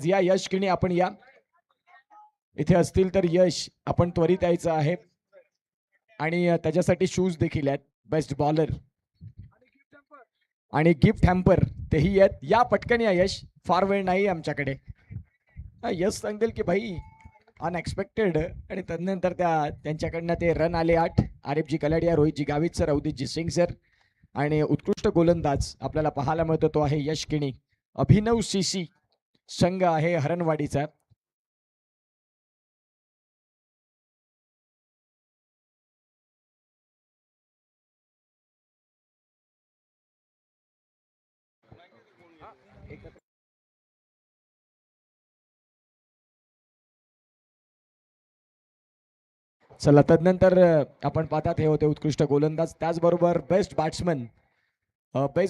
या यश किणी आपण या इथे असतील तर यश आपण त्वरित यायचं आहे आणि त्याच्यासाठी शूज देखील आहेत बेस्ट बॉलर आणि गिफ्ट हॅम्पर तेही आहेत. या पटकन या यश, फार वेळ नाही आमच्याकडे. यश सांगतील की भाई अनएक्सपेक्टेड आणि त्यानंतर त्यांच्याकडनं ते रन आले 8. आरिफजी कलाडिया, रोहितजी गावित सर, अवधीतजी सिंग सर आणि उत्कृष्ट गोलंदाज आपल्याला पाहायला मिळतो तो आहे यश किणी. अभिनव सीसी संघ आहे हरणवाडीचा. चला तदनंतर आपण पाहतात हे होते उत्कृष्ट गोलंदाज, त्याचबरोबर बेस्ट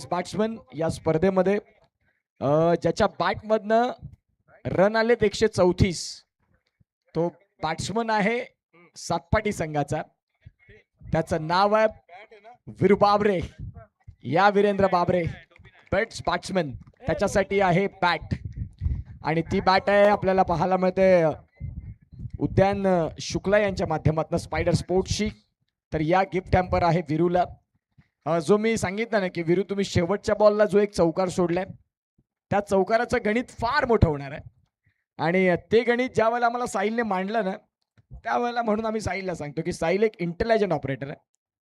बॅट्समन या स्पर्धेमध्ये ज्याच्या बॅटमधनं रन आलेत 134 तो बॅट्समन आहे सातपाटी संघाचा. त्याचं नाव आहे वीरू बाबरे. या वीरेंद्र बाबरे बेस्ट बॅट्समन, त्याच्यासाठी आहे बॅट आणि ती बॅट आहे आपल्याला पाहायला मिळते उद्यान शुक्ला यांच्या माध्यमातून स्पायडर स्पोर्ट्सची. तर या गिफ्ट हॅम्पर आहे वीरूला. जो मी सांगितलं ना की वीरू तुम्ही शेवटच्या बॉलला जो एक चौकार सोडलाय त्या चौकाराचं गणित फार मोठं होणार आहे आणि ते गणित ज्या वेळेला आम्हाला साहिलने मांडलं ना त्यावेळेला म्हणून आम्ही साहिलला सांगतो की साहिल एक इंटेलिजंट ऑपरेटर आहे.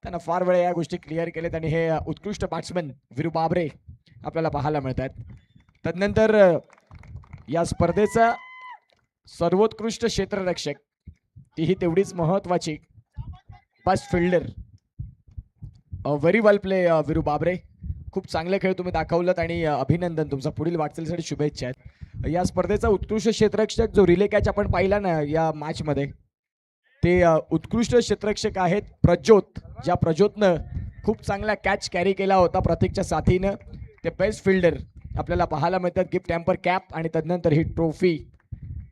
त्यांना फार वेळा या गोष्टी क्लिअर केल्यात आणि हे उत्कृष्ट बॅट्समन वीरू बाबरे आपल्याला पाहायला मिळतात. तदनंतर या स्पर्धेचा सर्वोत्कृष्ट क्षेत्ररक्षक, तीही तेवढीच महत्वाची, बेस्ट फिल्डर. व्हेरी वेल प्ले वीरू बाबरे, खूप चांगले खेळ तुम्ही दाखवलं आणि अभिनंदन, तुमचा पुढील वाटचालीसाठी शुभेच्छा आहेत. या स्पर्धेचा उत्कृष्ट क्षेत्ररक्षक जो रिले कॅच आपण पाहिला ना या मॅच मध्ये ते उत्कृष्ट क्षेत्ररक्षक आहेत प्रज्योत. ज्या प्रज्योतनं खूप चांगला कॅच कॅरी केला होता प्रतीकच्या साथीनं. ते बेस्ट फिल्डर आपल्याला पाहायला मिळतात. गिफ्ट हॅम्पर कॅप आणि तदनंतर ही ट्रॉफी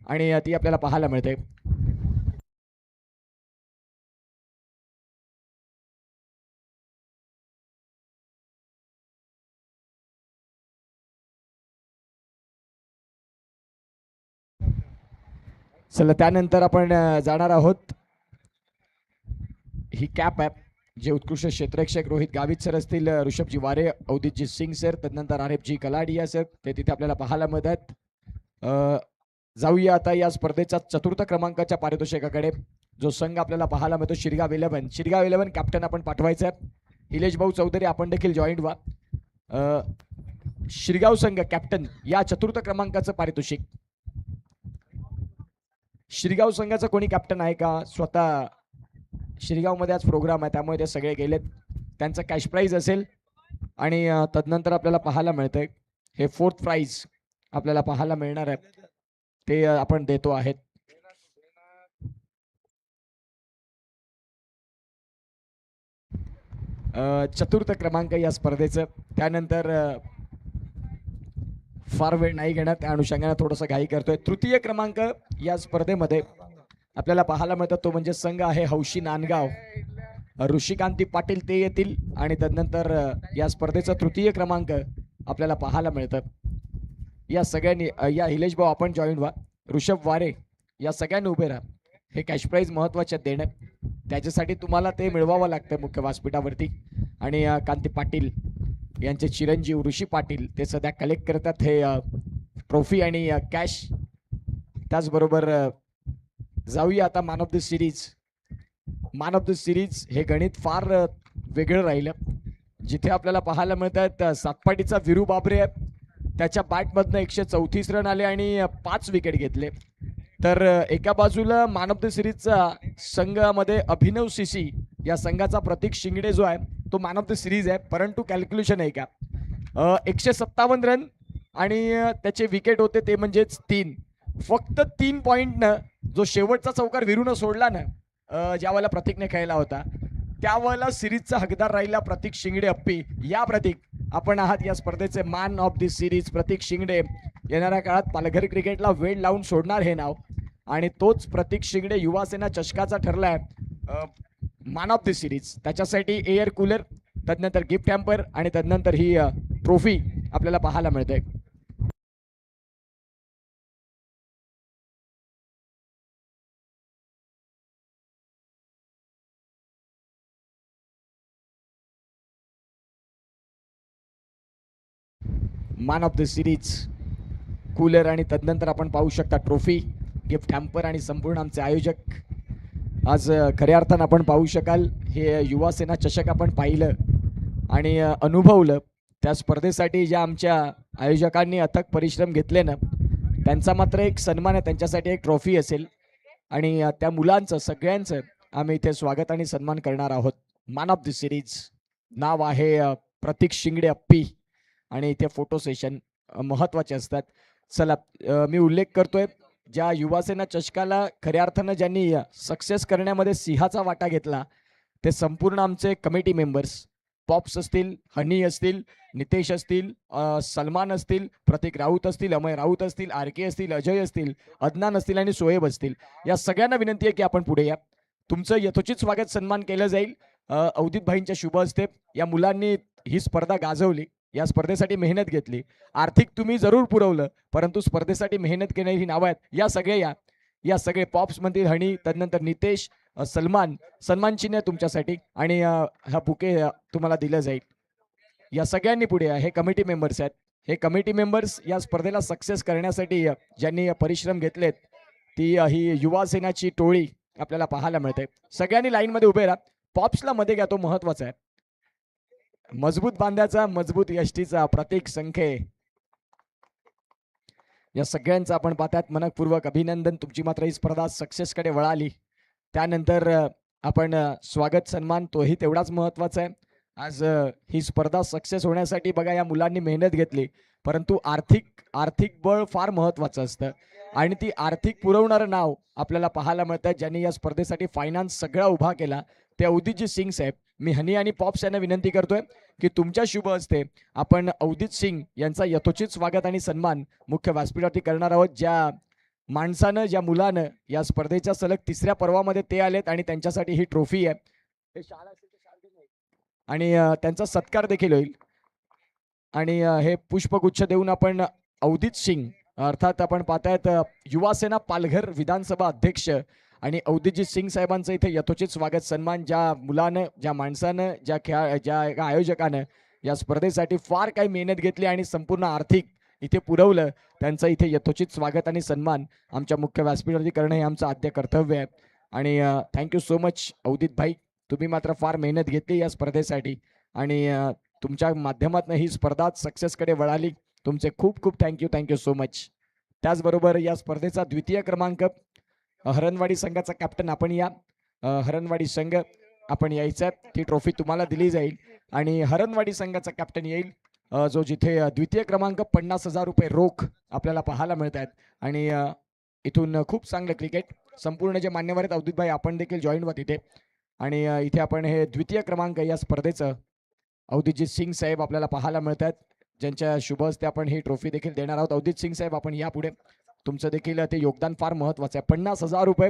आणि ती आपल्याला पाहायला मिळते. चला त्यानंतर आपण जाणार आहोत ही कॅप आहे जे उत्कृष्ट क्षेत्ररक्षक रोहित गावित सर असतील, ऋषभजी वारे, अवधीतजी सिंग सर, तदनंतर आरिफजी कलाडिया सर ते तिथे आपल्याला पाहायला मिळतात. जाऊया आता या स्पर्धेच्या 4र्थ क्रमांकाच्या पारितोषिकाकडे. जो संघ आपल्याला पाहायला मिळतो शिरगाव 11 कॅप्टन आपण पाठवायचं आहे. हिलेश भाऊ चौधरी आपण देखील जॉईंट व्हा. शिरगाव संघ कॅप्टन या 4र्थ क्रमांकाचं पारितोषिक. शिरगाव संघाचं कोणी कॅप्टन आहे का? स्वतः शिरगावमध्ये आज प्रोग्राम आहे त्यामुळे ते सगळे गेलेत. त्यांचं कॅश प्राइज असेल आणि तदनंतर आपल्याला पाहायला मिळतंय हे 4th प्राइज आपल्याला पाहायला मिळणार आहे ते आपण देतो आहेत. चतुर्थ क्रमांक या स्पर्धेचं. त्यानंतर फार वेळ नाही घेणार त्या अनुषंगाने थोडंसं घाई करतोय. तृतीय क्रमांक या स्पर्धेमध्ये आपल्याला पाहायला मिळतात तो म्हणजे संघ आहे हौशी नांदगाव. ऋषिकांती पाटील ते येतील आणि तदनंतर या स्पर्धेचा तृतीय क्रमांक आपल्याला पाहायला मिळतं. या सगळ्यांनी या हिलेश भाऊ आपण जॉईन व्हा. ऋषभ वारे या सगळ्यांनी उभे राहा. हे कॅश प्राइज महत्वाचे देणं त्याच्यासाठी तुम्हाला ते मिळवावं लागतं मुख्य व्यासपीठावरती आणि कांती पाटील यांचे चिरंजीव ऋषी पाटील ते सध्या कलेक्ट करतात हे ट्रॉफी आणि कॅश. त्याचबरोबर जाऊया आता मॅन ऑफ द सिरीज. हे गणित फार वेगळं राहिलं जिथे आपल्याला पाहायला मिळतात सातपाटीचा वीरू बाबरे आहे. त्याच्या बॅटमधनं 134 रन आले आणि 5 विकेट घेतले. तर एका बाजूला मॅन ऑफ द सिरीजचा संघामध्ये अभिनव सीसी या संघाचा प्रतीक शिंगडे जो आहे तो मॅन ऑफ द सिरीज आहे. परंतु कॅल्क्युलेशन आहे का 157 रन आणि त्याचे विकेट होते ते म्हणजेच 3. फक्त 3 पॉईंटनं जो शेवटचा चौकार वीरूनं सोडला ना ज्या वेळेला प्रतीकने खेळला होता त्यावेळेला सिरीजचा हकदार राहिला प्रतीक शिंगडे अप्पी. या प्रतीक आपण आहात या स्पर्धेचे मॅन ऑफ द सिरीज प्रतीक शिंगडे. येणाऱ्या काळात पालघर क्रिकेटला वेळ लावून सोडणार हे नाव आणि तोच प्रतीक शिंगडे युवासेना चषकाचा ठरलाय मॅन ऑफ द सिरीज. त्याच्यासाठी एअर कूलर, तदनंतर गिफ्ट हॅम्पर आणि तदनंतर ही ट्रॉफी आपल्याला पाहायला मिळते. Man of the series, cooler आणि तदनंतर आपण पाहू शकता ट्रॉफी, गिफ्ट हॅम्पर आणि संपूर्ण आमचे आयोजक आज खऱ्या अर्थानं आपण पाहू शकाल हे युवा सेना चषक आपण पाहिलं आणि अनुभवलं. त्या स्पर्धेसाठी ज्या आमच्या आयोजकांनी अथक परिश्रम घेतले ना, त्यांचा मात्र एक सन्मान आहे, त्यांच्यासाठी एक ट्रॉफी असेल आणि त्या मुलांचं सगळ्यांचं आम्ही इथे स्वागत आणि सन्मान करणार आहोत. मॅन ऑफ द सिरीज नाव आहे प्रतीक शिंगडे अप्पी आणि इथे फोटो सेशन महत्त्वाचे असतात. चला मी उल्लेख करतोय ज्या युवासेना चषकाला खऱ्या अर्थानं ज्यांनी सक्सेस करण्यामध्ये सिंहाचा वाटा घेतला ते संपूर्ण आमचे कमिटी मेंबर्स, पॉप्स असतील, हनी असतील, नितेश असतील, सलमान असतील, प्रतीक राऊत असतील, अमय राऊत असतील, आर के असतील, अजय असतील, अदनान असतील आणि सोएब असतील. या सगळ्यांना विनंती आहे की आपण पुढे या. तुमचं यथोचित स्वागत सन्मान केलं जाईल. अवधीत भाईंच्या शुभ हस्ते या मुलांनी ही स्पर्धा गाजवली, या स्पर्धेसाठी मेहनत घेतली. आर्थिक तुम्ही जरूर पुरवलं, परंतु स्पर्धेसाठी मेहनत केलेली ही नावं आहेत. या सगळे या सगळे पॉप्स मधील हनी, तदनंतर नितेश, सलमान, सन्मान चिन्ह तुमच्यासाठी आणि हा बुके तुम्हाला दिलं जाईल. या सगळ्यांनी पुढे हे कमिटी मेंबर्स आहेत. हे कमिटी मेंबर्स या स्पर्धेला सक्सेस करण्यासाठी ज्यांनी परिश्रम घेतलेत ती ही युवा सेनाची टोळी आपल्याला पाहायला मिळते. सगळ्यांनी लाईन मध्ये उभे राहा. पॉप्सला मध्ये घ्या, तो महत्वाचा आहे. मजबूत बांध्याचा, मजबूत यष्टीचा प्रतीक संख्ये या सगळ्यांचं आपण पाहतात मनपूर्वक अभिनंदन. तुमची मात्र ही स्पर्धा सक्सेस कडे वळाली. त्यानंतर आपण स्वागत सन्मान तोही तेवढाच महत्वाचा आहे. आज ही स्पर्धा सक्सेस होण्यासाठी बघा या मुलांनी मेहनत घेतली, परंतु आर्थिक बळ फार महत्वाचं असतं आणि ती आर्थिक पुरवणारं नाव आपल्याला पाहायला मिळतं. ज्यांनी या स्पर्धेसाठी फायनान्स सगळा उभा केला ते अवधीतजी सिंग साहेब. मी हनी आणि पॉप्स यांना विनंती करतोय की तुमच्या शुभ हस्ते आपण अवधीत सिंग यांचा यथोचित स्वागत आणि सन्मान मुख्य व्यासपीठावरती करणार आहोत. ज्या माणसानं, ज्या मुलानं या स्पर्धेच्या सलग तिसऱ्या पर्वामध्ये ते आलेत आणि त्यांच्यासाठी ही ट्रॉफी आहे आणि त्यांचा सत्कार देखील होईल आणि हे पुष्पगुच्छ देऊन आपण अवधीत सिंग अर्थात आपण पाहतायत युवासेना पालघर विधानसभा अध्यक्ष आणि अवधीतजी सिंग साहेबांचं इथे यथोचित स्वागत सन्मान. ज्या मुलानं, ज्या माणसानं, ज्या आयोजकानं या स्पर्धेसाठी फार काही मेहनत घेतली आणि संपूर्ण आर्थिक इथे पुरवलं, त्यांचं इथे यथोचित स्वागत आणि सन्मान आमच्या मुख्य व्यासपीठावरती करणं हे आमचं आद्य कर्तव्य आहे. आणि थँक्यू सो मच अवधीत भाई, तुम्ही मात्र फार मेहनत घेतली या स्पर्धेसाठी आणि तुमच्या माध्यमातून ही स्पर्धा सक्सेसकडे वळाली. तुमचे खूप खूप थँक्यू सो मच. त्याचबरोबर या स्पर्धेचा द्वितीय क्रमांक हरणवाडी संघाचा कॅप्टन आपण या. हरणवाडी संघ आपण यायचं आहे, ती ट्रॉफी तुम्हाला दिली जाईल आणि हरणवाडी संघाचा कॅप्टन येईल जो जिथे द्वितीय क्रमांक 50,000 रुपये रोख आपल्याला पाहायला मिळत आहेत आणि इथून खूप चांगलं क्रिकेट संपूर्ण जे मान्यवर आहेत अवधूतभाई आपण देखील जॉईन व्हा तिथे आणि इथे आपण हे द्वितीय क्रमांक या स्पर्धेचं अवधीतजी सिंग साहेब आपल्याला पाहायला मिळत आहेत, ज्यांच्या शुभ हस्ते आपण ही ट्रॉफी देखील देणार आहोत. अवधीत सिंग साहेब आपण या पुढे, तुमचं देखील ते योगदान फार महत्वाचं आहे. 50,000 रुपये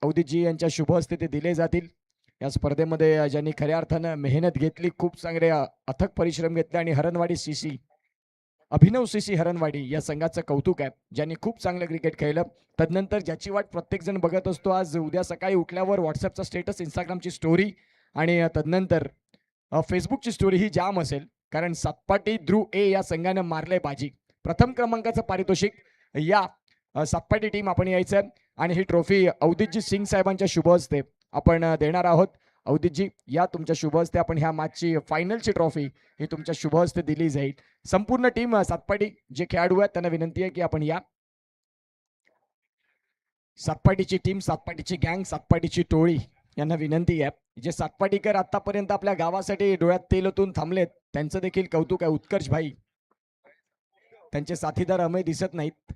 अवधीतजी यांच्या शुभ हस्ते ते दिले जातील. या स्पर्धेमध्ये ज्यांनी खऱ्या अर्थानं मेहनत घेतली, खूप चांगले अथक परिश्रम घेतले आणि हरणवाडी सीसी, अभिनव सीसी हरणवाडी या संघाचं कौतुक आहे, ज्यांनी खूप चांगलं क्रिकेट खेळलं. तदनंतर ज्याची वाट प्रत्येक जण बघत असतो, आज उद्या सकाळी उठल्यावर व्हॉट्सअपचा स्टेटस, इंस्टाग्रामची स्टोरी आणि तदनंतर फेसबुकची स्टोरी ही जाम असेल, कारण सातपाटी ध्रुव ए या संघानं मारले बाजी. प्रथम क्रमांकाचं पारितोषिक या सातपाटी टीम आपण यायचं आणि ही ट्रॉफी अवधीतजी सिंग साहेबांच्या शुभ हस्ते आपण देणार आहोत. अवधीतजी या तुमच्या शुभ हस्ते आपण ह्या मॅचची फायनलची ट्रॉफी ही तुमच्या शुभ हस्ते दिली जाईल. संपूर्ण टीम सातपाटी जे खेळाडू आहेत त्यांना विनंती आहे की आपण या. सातपाटीची टीम, सातपाटीची गँग, सातपाटीची टोळी यांना विनंती आहे. जे सातपाटीकर आतापर्यंत आपल्या गावासाठी डोळ्यात तेल ओतून थांबलेत त्यांचं देखील कौतुक आहे. उत्कर्ष भाई, त्यांचे साथीदार अमय दिसत नाहीत,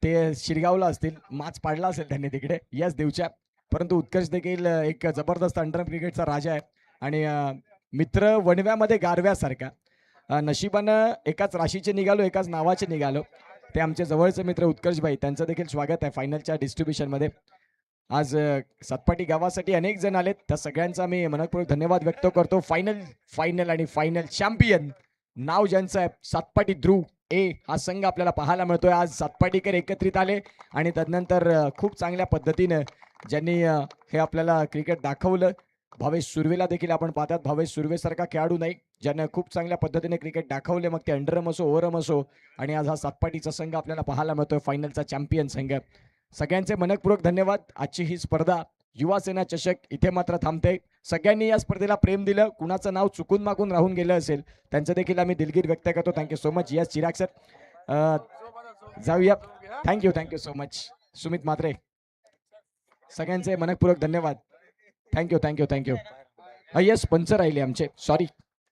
ते शिरगावला असतील, माच पाडला असेल त्यांनी तिकडे याच देवच्या, परंतु उत्कर्ष देखील एक जबरदस्त अंडर क्रिकेटचा राजा आहे आणि मित्र वणव्यामध्ये गारव्यासारखा. नशिबानं एकाच राशीचे निघालो, एकाच नावाचे निघालो, ते आमचे जवळचे मित्र उत्कर्ष भाई, त्यांचं देखील स्वागत आहे फायनलच्या डिस्ट्रीब्युशन मध्ये. आज सातपाटी गावासाठी अनेक जण आलेत, त्या सगळ्यांचा मी मनपूर्वक धन्यवाद व्यक्त करतो. फायनल चॅम्पियन नाव ज्यांचं आहे सातपाटी ध्रुव ए हा संघ आपल्याला पाहायला मिळतोय. आज सातपाटीकर एकत्रित आले आणि तदनंतर खूप चांगल्या पद्धतीनं ज्यांनी हे आपल्याला क्रिकेट दाखवलं. भावेश सुर्वेला देखील आपण पाहतात, भावेश सुर्वेसारखा खेळाडू नाही, ज्यानं खूप चांगल्या पद्धतीने क्रिकेट दाखवले, मग ते अंडरम असो ओव्हरम असो, आणि आज हा सातपाटीचा संघ आपल्याला पाहायला मिळतोय, फायनलचा चॅम्पियन संघ. सगळ्यांचे मनपूर्वक धन्यवाद. आजची ही स्पर्धा युवा सेना चषक इथे मात्र थांबते. सगळ्यांनी या स्पर्धेला प्रेम दिलं, कुणाचं नाव चुकून मागून राहून गेलं असेल त्यांचं देखील आम्ही दिलगीर व्यक्त करतो. Thank you so much. Yes Chirag sir, जाऊया. Thank you so much. Sumit Mhatre, सगळ्यांचे मनपूर्वक धन्यवाद. थँक्यू. यस पंच राहिले आमचे, सॉरी,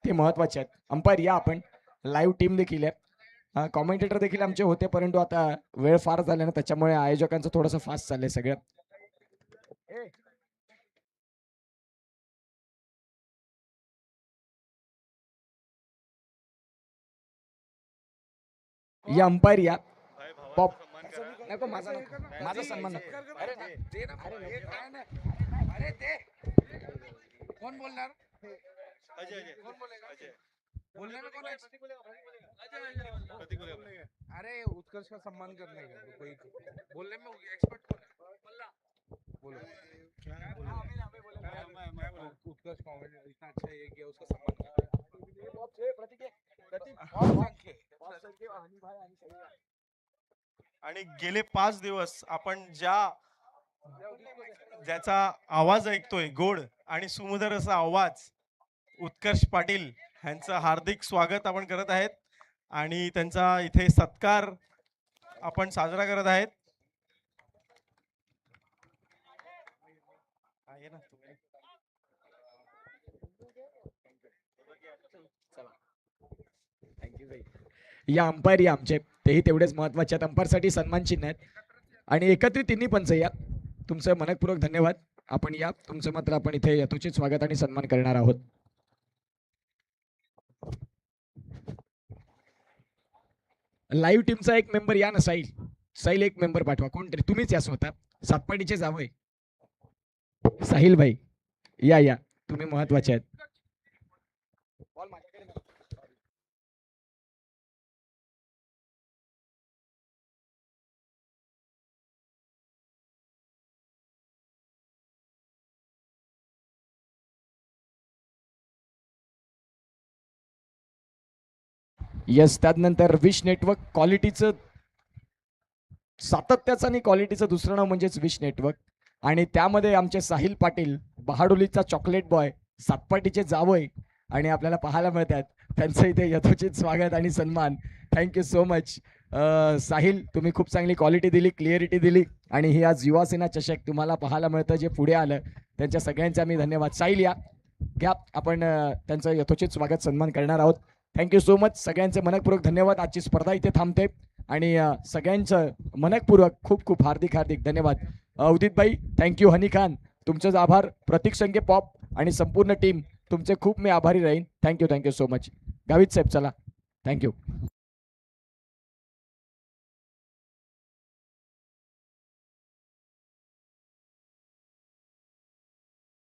ते महत्वाचे आहेत. अंपायर या, आपण लाईव्ह टीम देखील आहे, कॉमेंटेटर देखील आमचे होते, परंतु आता वेळ फार झाला ना, त्याच्यामुळे आयोजकांचं थोडंसं फास्ट चाललंय सगळं. या अंपायर या. पॉप नको, माझा नको, माझा सन्मान नको. अरे ते कोण बोलणार? बोलने में कौन अरे उत्कर्ष का सम्मान करने का कोई बोलने में एक्सपर्ट कौन है? बोलो उत्कर्ष कॉमेडी इतना अच्छा है कि उसका सम्मान आणि गेले 5 दिवस आपण ज्याचा आवाज ऐकतोय, गोड आणि सुमधुर असा आवाज, उत्कर्ष पाटील यांचं हार्दिक स्वागत आपण करत आहेत आणि त्यांचा इथे सत्कार आपण साजरा करत आहेत. या अंपायर या आमचे, तेही तेवढेच महत्वाचे आहेत. अंपायर साठी सन्मान चिन्ह आहेत आणि एकत्रित तिन्ही पंच या. तुमचं मनपूर्वक धन्यवाद. आपण या, तुमचं मात्र आपण इथे यथोचित स्वागत आणि सन्मान करणार आहोत. लाईव्ह टीमचा एक मेंबर या ना, साहिल एक मेंबर पाठवा, कोणतरी. तुम्हीच या स्वतः, सातपाडीचे जावय साहिल भाई, या तुम्ही महत्वाचे आहेत. यस, त्यानंतर विश नेटवर्क क्वालिटीचं सातत्याचं आणि क्वालिटीचं दुसरं नाव म्हणजेच विश नेटवर्क, आणि त्यामध्ये आमचे साहिल पाटील, बहाडोलीचा चॉकलेट बॉय, सातपाटीचे जावय, आणि आपल्याला पाहायला मिळतात. त्यांचं इथे यथोचित स्वागत आणि सन्मान. Thank you so much. साहिल, तुम्ही खूप चांगली क्वालिटी दिली, क्लिअरिटी दिली, आणि ही आज युवा सेना चषक तुम्हाला पाहायला मिळतं जे पुढे आलं, त्यांच्या सगळ्यांचे आम्ही धन्यवाद. साहिल या, घ्या, आपण त्यांचं यथोचित स्वागत सन्मान करणार आहोत. Thank you so much. सगळ्यांचे मनपूर्वक धन्यवाद. आजची स्पर्धा इथे थांबते आणि सगळ्यांचं मनपूर्वक खूप हार्दिक धन्यवाद. उदित भाई, थँक्यू. हनी खान, तुमचंच आभार. प्रतीक संघे, पॉप आणि संपूर्ण टीम, तुमचे खूप मी आभारी राहीन. Thank you so much. गावित साहेब, चला, थँक्यू.